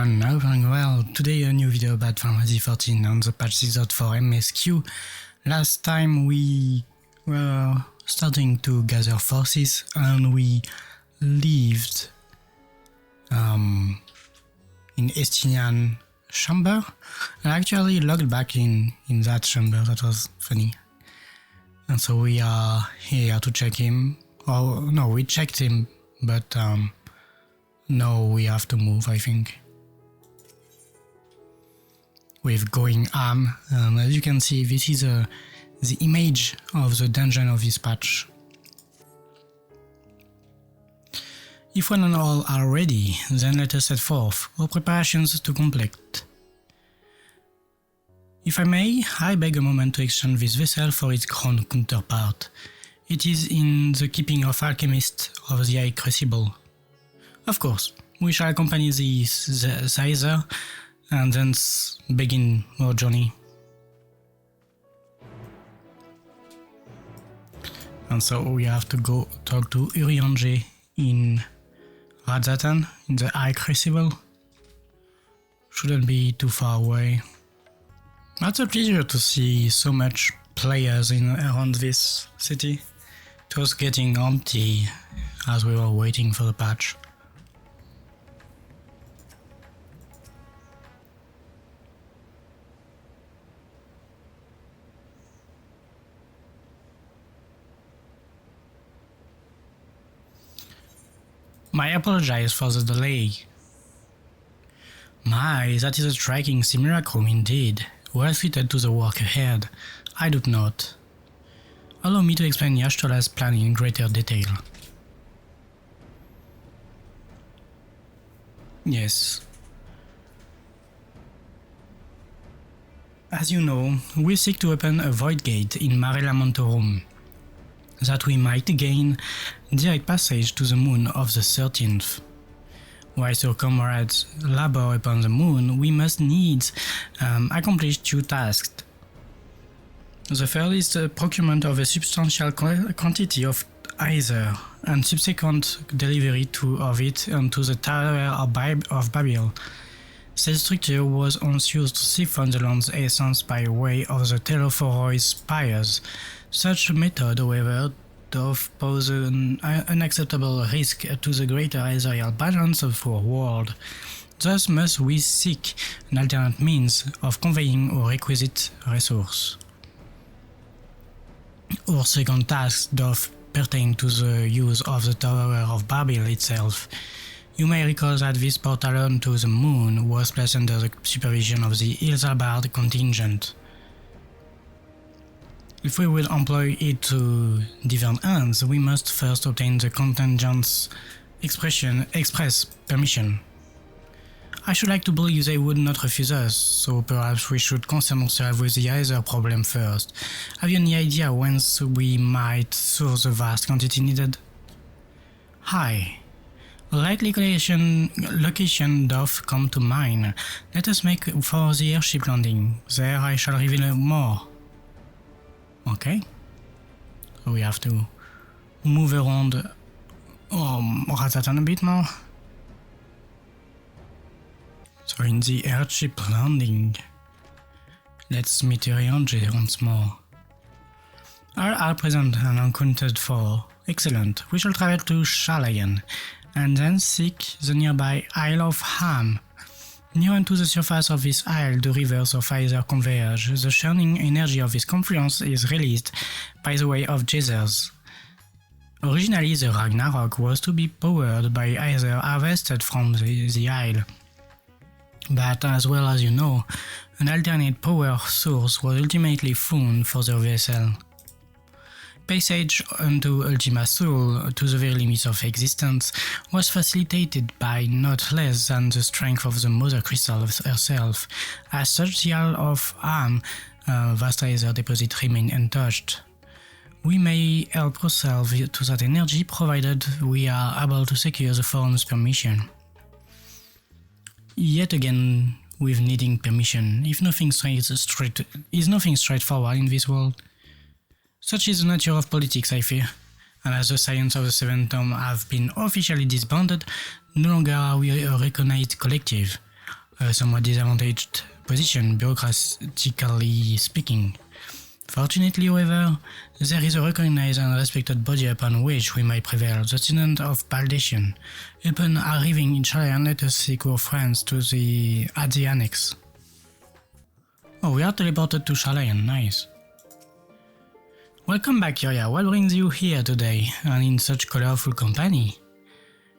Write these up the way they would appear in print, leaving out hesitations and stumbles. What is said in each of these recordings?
everyone, I hope going well. Today a new video about FFXIV on the patch 6.4 MSQ. Last time we were starting to gather forces and we lived in Estinian chamber. I actually logged back in that chamber. That was funny. And so we are here to check him. Oh no, we checked him, but now we have to move, I think. With going Haam, as you can see, this is the image of the dungeon of this patch. If one and all are ready, then let us set forth our preparations to complete. If I may, I beg a moment to exchange this vessel for its ground counterpart. It is in the keeping of alchemists of the High Crucible. Of course, we shall accompany the Caesar and then begin our journey. And so we have to go talk to Urianger in Radzatan, in the High Crucible. Shouldn't be too far away. It's a pleasure to see so much players around this city. It was getting empty as we were waiting for the patch. I apologize for the delay. My, that is a striking simulacrum indeed. Well suited to the work ahead. I do not. Allow me to explain Yashtola's plan in greater detail. Yes. As you know, we seek to open a void gate in Mare Lamentorum, that we might gain direct passage to the moon of the 13th. Whilst your comrades labor upon the moon, we must needs accomplish two tasks. The first is the procurement of a substantial quantity of Aether and subsequent delivery of it onto the Tower of Babel. Said structure was once used to siphon the land's essence by way of the Telephoroid spires. Such a method, however, doth pose an unacceptable risk to the greater ethereal balance of our world. Thus must we seek an alternate means of conveying our requisite resource. Our second task doth pertain to the use of the Tower of Babel itself. You may recall that this portal onto the moon was placed under the supervision of the Ilzabard contingent. If we will employ it to different ends, we must first obtain the contingent's express permission. I should like to believe they would not refuse us, so perhaps we should concern ourselves with the Aether problem first. Have you any idea whence we might source the vast quantity needed? Hi. A likely location doth come to mind. Let us make for the airship landing. There I shall reveal more. Okay. So we have to move around Radzatan a bit now. So in the airship landing, let's meet Urianger once more. All present and uncounted for. Excellent. We shall travel to Sharlayan and then seek the nearby Isle of Haam. Near unto the surface of this isle, the rivers of Aether converge. The churning energy of this confluence is released by the way of geysers. Originally, the Ragnarok was to be powered by Aether harvested from the isle. But as well as you know, an alternate power source was ultimately found for the vessel. Passage unto Ultima Thule, to the very limits of existence, was facilitated by not less than the strength of the Mother Crystal herself. As such, the Isle of Haam, vast Aether deposit remain untouched. We may help ourselves to that energy provided we are able to secure the forum's permission. Yet again, with needing permission, is nothing straightforward in this world. Such is the nature of politics, I fear, and as the Science of the Seventh Tome have been officially disbanded, no longer are we a recognized collective. a somewhat disadvantaged position, bureaucratically speaking. Fortunately, however, there is a recognized and respected body upon which we might prevail, the Synod of Baldation. Upon arriving in Sharlayan, let us seek our friends at the annex. Oh, we are teleported to Sharlayan, nice. Welcome back, Qyorria. What brings you here today, and in such colorful company?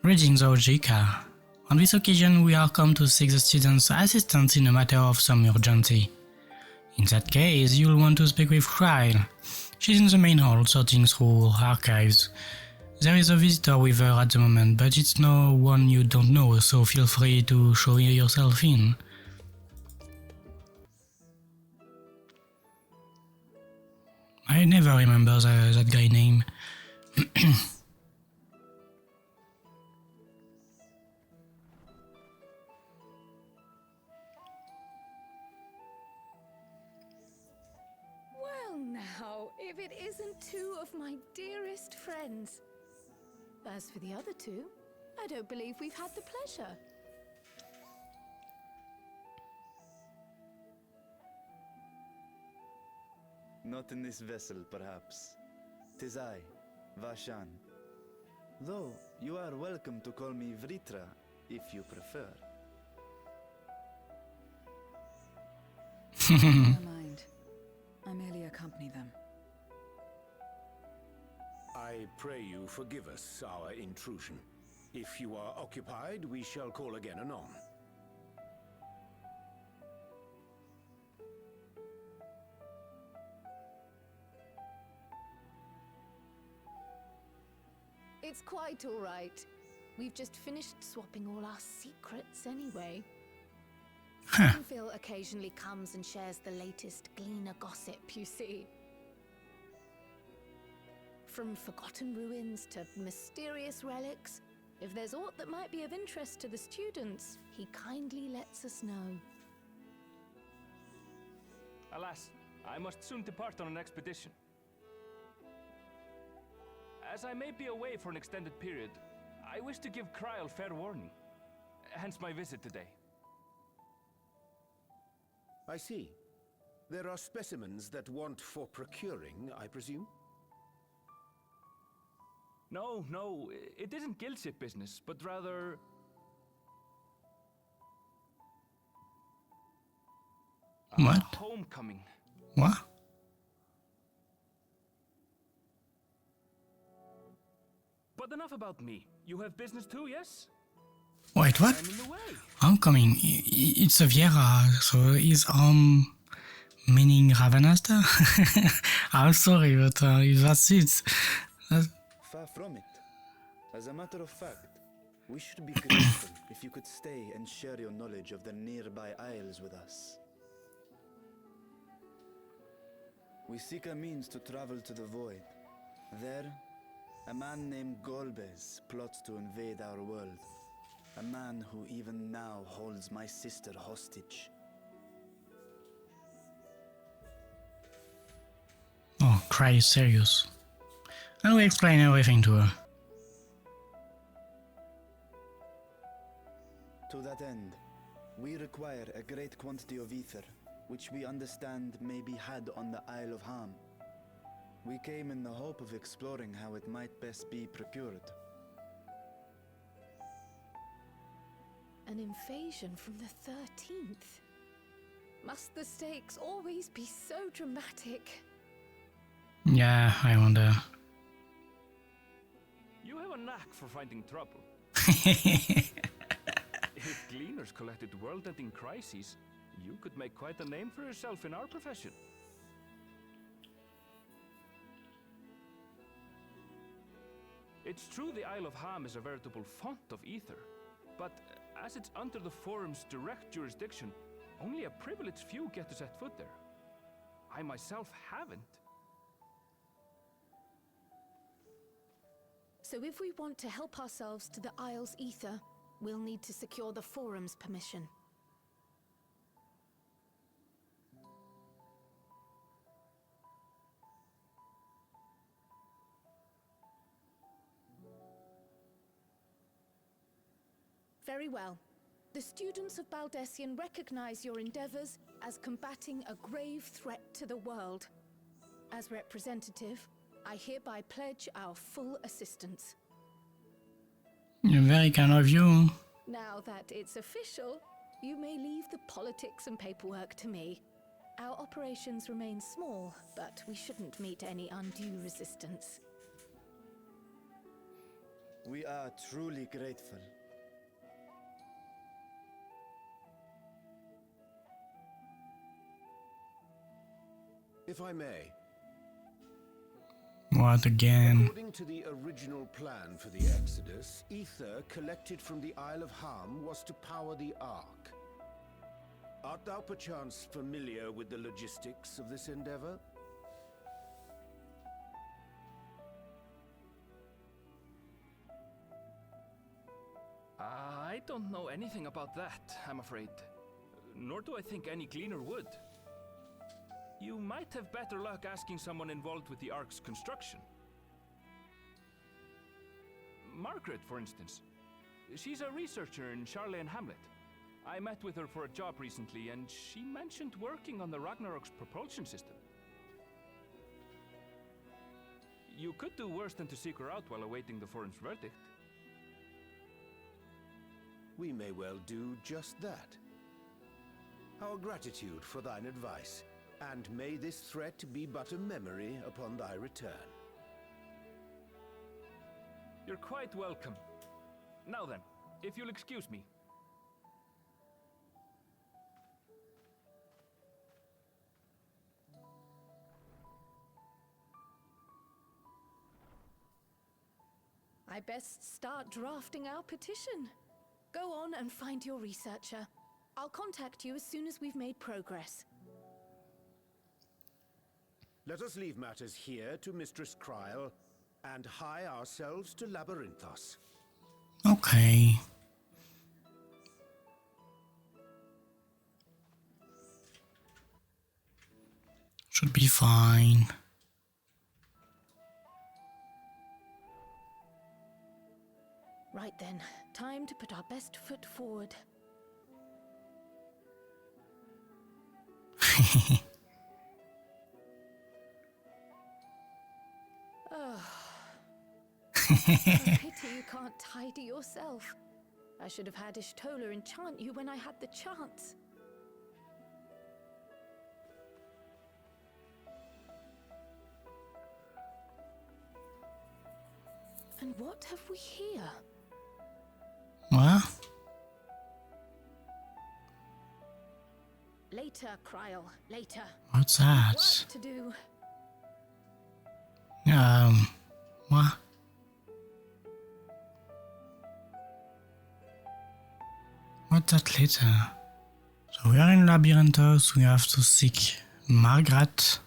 Greetings, Ojika. On this occasion, we are come to seek the students' assistance in a matter of some urgency. In that case, you'll want to speak with Kyle. She's in the main hall, sorting through archives. There is a visitor with her at the moment, but it's no one you don't know, so feel free to show yourself in. I never remember that guy's name. Well now, if it isn't two of my dearest friends. As for the other two, I don't believe we've had the pleasure. Not in this vessel, perhaps. 'Tis I, Vashan. Though, you are welcome to call me Vritra, if you prefer. Never mind. I merely accompany them. I pray you forgive us our intrusion. If you are occupied, we shall call again anon. It's quite all right. We've just finished swapping all our secrets anyway. Phil occasionally comes and shares the latest Gleaner gossip, you see. From forgotten ruins to mysterious relics, if there's aught that might be of interest to the students, he kindly lets us know. Alas, I must soon depart on an expedition. As I may be away for an extended period, I wish to give Kyle fair warning. Hence my visit today. I see. There are specimens that want for procuring, I presume? No, it isn't guild ship business, but rather... What? Homecoming. What? But enough about me. You have business too, yes? Wait, what? I'm in the way. Homecoming. It's a Viera, so is meaning Ravenasta? I'm sorry, but that's it. Far from it. As a matter of fact, we should be grateful if you could stay and share your knowledge of the nearby isles with us. We seek a means to travel to the Void. There, a man named Golbez plots to invade our world. A man who even now holds my sister hostage. Oh, Cry is serious. And we explain everything to her. To that end, we require a great quantity of ether, which we understand may be had on the Isle of Haam. We came in the hope of exploring how it might best be procured. An invasion from the 13th. Must the stakes always be so dramatic? Yeah, I wonder. You have a knack for finding trouble. If Gleaners collected world-ending crises, you could make quite a name for yourself in our profession. It's true the Isle of Haam is a veritable font of ether, but as it's under the Forum's direct jurisdiction, only a privileged few get to set foot there. I myself haven't. So if we want to help ourselves to the Isle's ether, we'll need to secure the Forum's permission. Very well. The students of Baldessian recognize your endeavors as combating a grave threat to the world. As representative, I hereby pledge our full assistance. Very kind of you. Now that it's official, you may leave the politics and paperwork to me. Our operations remain small, but we shouldn't meet any undue resistance. We are truly grateful. If I may. What again? According to the original plan for the Exodus, ether collected from the Isle of Haam was to power the Ark. Art thou perchance familiar with the logistics of this endeavor? I don't know anything about that, I'm afraid. Nor do I think any cleaner would. You might have better luck asking someone involved with the Ark's construction. Margaret, for instance. She's a researcher in Sharlayan Hamlet. I met with her for a job recently, and she mentioned working on the Ragnarok's propulsion system. You could do worse than to seek her out while awaiting the forum's verdict. We may well do just that. Our gratitude for thine advice, and may this threat be but a memory upon thy return. You're quite welcome. Now then, if you'll excuse me. I best start drafting our petition. Go on and find your researcher. I'll contact you as soon as we've made progress. Let us leave matters here to Mistress Qyorria, and hie ourselves to Labyrinthos. Okay. Should be fine. Right then, time to put our best foot forward. Pity you can't tidy yourself. I should have had Ishtola enchant you when I had the chance. And what have we here? What? Later, Qyorria, later. What's that? Work to do. What? What's that later? So we are in Labyrinthos, we have to seek Margaret.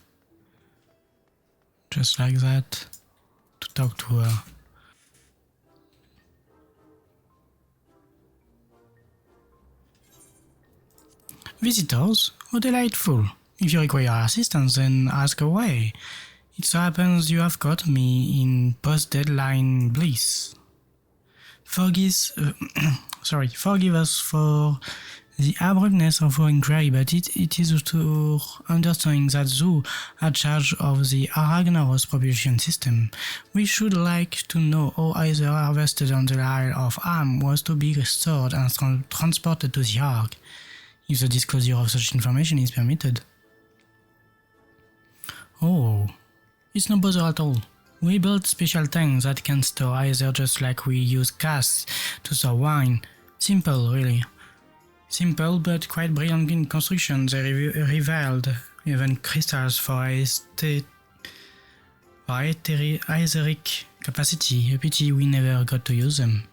Just like that. To talk to her. Visitors? How delightful. If you require assistance, then ask away. It so happens you have got me in post-deadline bliss. Forgive us for the abruptness of our inquiry, but it is to understanding that Zoo had charge of the Ragnaros propulsion system. We should like to know how either harvested on the Isle of Haam was to be restored and transported to the Ark, if the disclosure of such information is permitted. Oh, it's no bother at all. We built special tanks that can store either just like we use casks to store wine. Simple, really. Simple but quite brilliant in construction. They revealed even crystals for etheric capacity. A pity we never got to use them.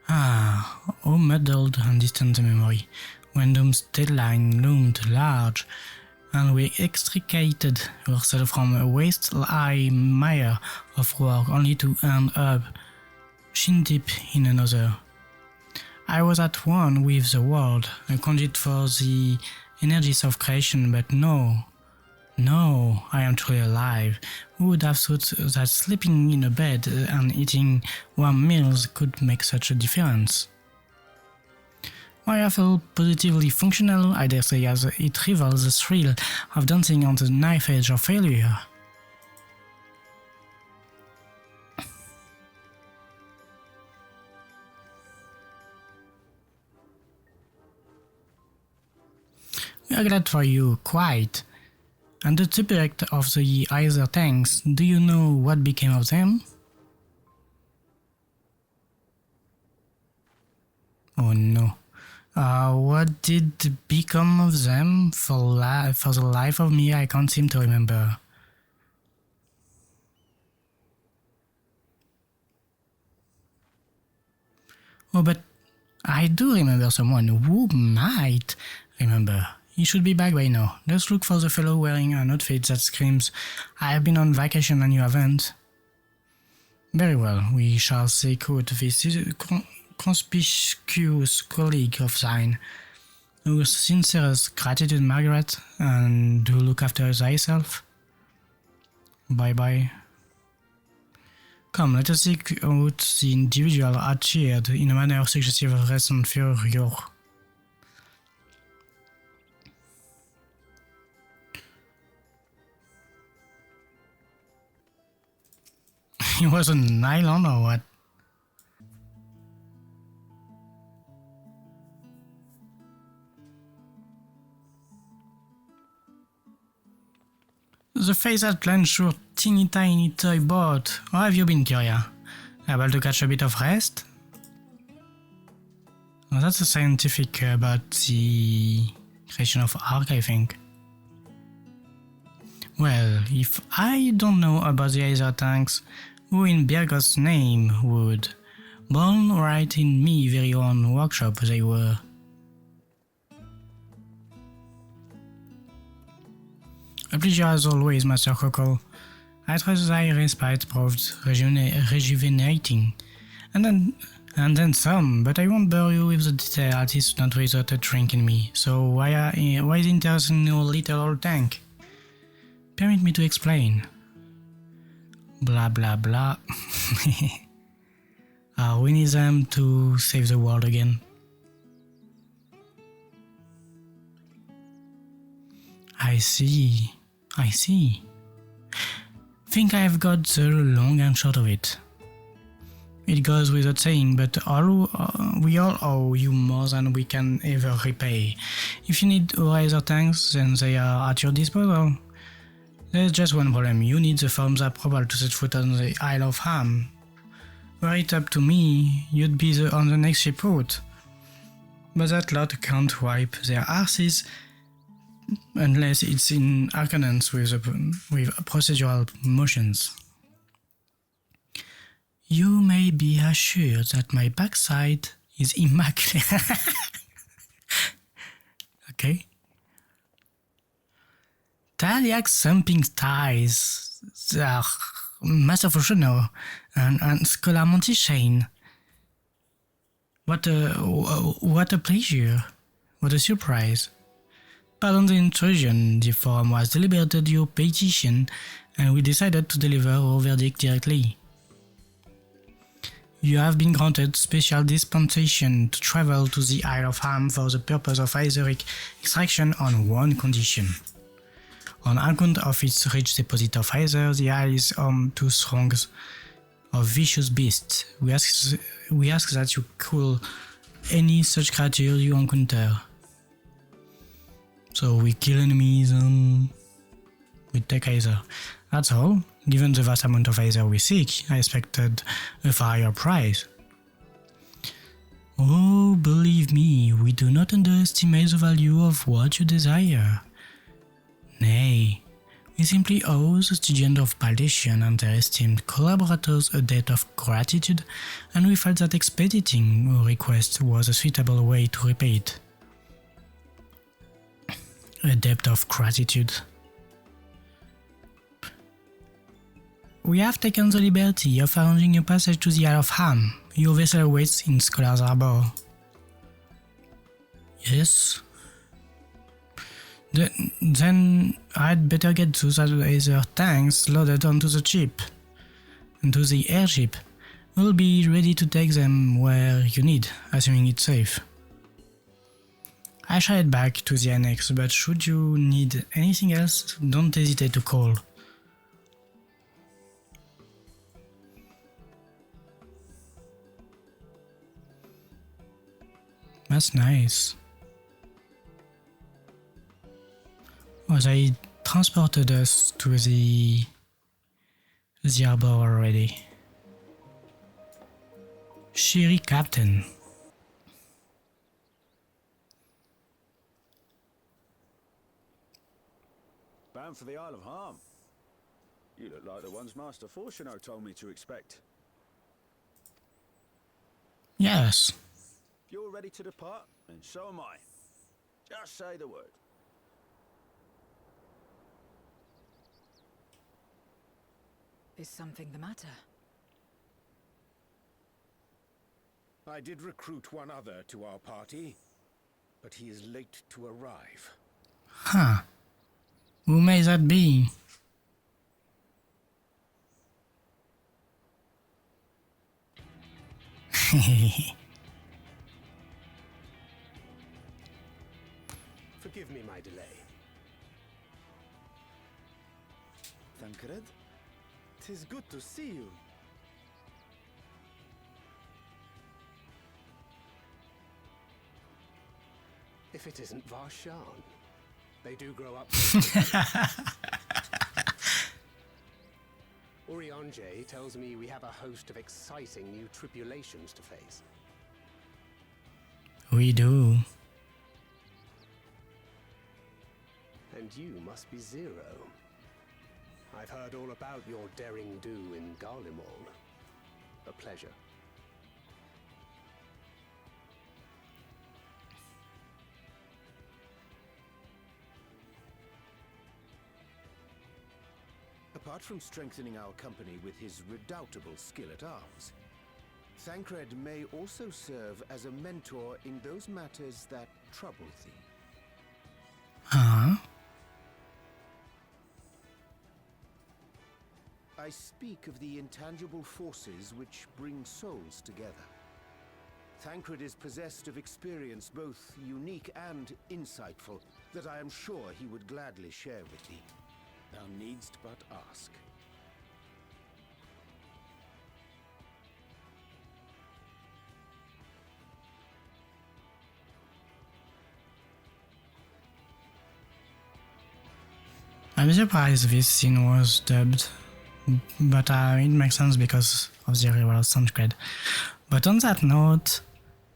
Ah, how muddled and distant the memory. When Doom's deadline loomed large, and we extricated ourselves from a waist-high mire of work only to end up shin-deep in another. I was at one with the world, a conduit for the energies of creation, but no, I am truly alive. Who would have thought that sleeping in a bed and eating warm meals could make such a difference? Why I feel positively functional, I dare say, as it rivals the thrill of dancing on the knife edge of failure. We are glad for you, quite. And the subject of the Aether tanks, do you know what became of them? Oh no. What did become of them? For the life of me, I can't seem to remember. Oh, but I do remember someone who might remember. He should be back by now. Let's look for the fellow wearing an outfit that screams, "I have been on vacation and you haven't." Very well, we shall seek out this conspicuous colleague of thine, whose sincerest gratitude, Margaret, and do look after thyself. Bye bye. Come, let us seek out the individual cheered in a manner suggestive of recent furor. He was on nylon or what? The face that plunged your teeny tiny toy boat. How have you been, Qyorria? Able to catch a bit of rest? Oh, that's a scientific about the creation of arc, I think. Well, if I don't know about the Aether tanks, who in Birgos' name would? Born right in me very own workshop they were. A pleasure as always, Master Coco. I trust thy respite proved rejuvenating. And then some, but I won't bore you with the detail, at least not without a drink in me. So why the interest in your little old tank? Permit me to explain. Blah blah blah. We need them to save the world again. I see. Think I've got the long and short of it. It goes without saying, but we all owe you more than we can ever repay. If you need our Aether tanks, then they are at your disposal. There's just one problem. You need the firm's approval to set foot on the Isle of Haam. Were it up to me, you'd be on the next ship out. But that lot can't wipe their arses unless it's in accordance with procedural motions. You may be assured that my backside is immaculate. Okay. Taliak's thumping thighs are masterful channel and Scholar Monty Shane. What a pleasure. What a surprise. Pardon the intrusion, the forum was deliberated your petition and we decided to deliver our verdict directly. You have been granted special dispensation to travel to the Isle of Haam for the purpose of Aetheric extraction on one condition. On account of its rich deposit of Aether, the Isle is home to throngs of vicious beasts. We ask that you kill any such creature you encounter. So we kill enemies and we take Aether. That's all. Given the vast amount of Aether we seek, I expected a far higher price. Oh, believe me, we do not underestimate the value of what you desire. Nay, we simply owe the student of Paldition and their esteemed collaborators a debt of gratitude, and we felt that expediting our request was a suitable way to repay it. A debt of gratitude. We have taken the liberty of arranging a passage to the Isle of Haam. Your vessel awaits in Scholar's Harbour. Yes? Then I'd better get those Aether tanks loaded onto the ship. Onto the airship. We'll be ready to take them where you need, assuming it's safe. I shall head back to the annex, but should you need anything else, don't hesitate to call. That's nice. Oh, they transported us to the harbor already. Cheery Captain. Bound for the Isle of Haam. You look like the ones Master Fortuno told me to expect. Yes. If you're ready to depart, then so am I. Just say the word. Is something the matter? I did recruit one other to our party, but he is late to arrive. Huh. Who may that be? Forgive me my delay. Thancred, 'tis good to see you. If it isn't Varshan, they do grow up. Urianger tells me we have a host of exciting new tribulations to face. We do. And you must be Zero. I've heard all about your daring do in Garlemald. A pleasure. Apart from strengthening our company with his redoubtable skill at arms, Thancred may also serve as a mentor in those matters that trouble thee. Huh? I speak of the intangible forces which bring souls together. Thancred is possessed of experience both unique and insightful that I am sure he would gladly share with thee. Thou needst but ask. I'm surprised this scene was dubbed, but it makes sense because of the rival Thancred. But on that note,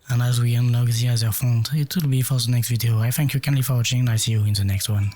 and as we unlock the Aetherfont, it will be for the next video. I thank you kindly for watching and I see you in the next one.